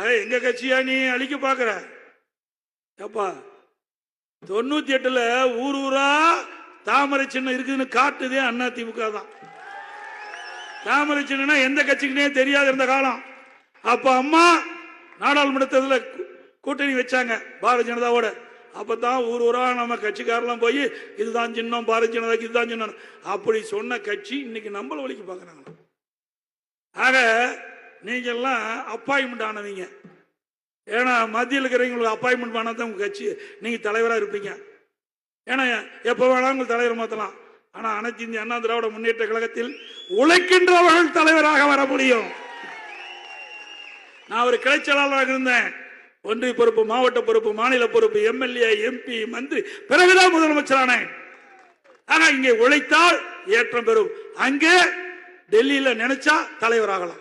எங்க கட்சியா நீ அழிக்க பாக்குற? ஏப்பா 98ல ஊர் ஊரா தாமரை சின்னம் இருக்குதுன்னு காட்டுதே அண்ணா திமுக தான். தாமரை சின்னம்னா எந்த கட்சிக்குனே தெரியாது இருந்த காலம். அப்ப அம்மா நாடாளுமன்றத்தில் கூட்டணி வச்சாங்க பாரதிய ஜனதாவோட. அப்பதான் ஊர் ஊரா நம்ம கட்சிக்காரெல்லாம் போய் இதுதான் சின்னம் பாரதிய ஜனதாக்கு இதுதான் சின்னம் அப்படி சொன்ன கட்சி இன்னைக்கு நம்மள வழிக்கு பாக்குறாங்க. ஆக நீங்க எல்லாம் அப்பாயின்மெண்ட் ஆனவங்க. ஏன்னா மத்தியில் இருக்கிறவங்களுக்கு அப்பாயின்மெண்ட் பண்ணாதான் உங்க கட்சி நீங்க தலைவராக இருப்பீங்க. ஏன்னா எப்ப வேணாலும் உங்க தலைவர் மாத்தலாம். ஆனா அனைத்து இந்திய அண்ணா திராவிட முன்னேற்ற கழகத்தில் உழைக்கின்றவர்கள் தலைவராக வர முடியும். நான் ஒரு கிளை செயலாளராக இருந்தேன். ஒன்றிய பொறுப்பு, மாவட்ட பொறுப்பு, மாநில பொறுப்பு, எம்எல்ஏ, எம்பி, மந்திரி, பிறகுதான் முதலமைச்சரானேன். ஆனா இங்கே உழைத்தால் ஏற்றம் பெறும். அங்கே டெல்லியில நினைச்சா தலைவராகலாம்.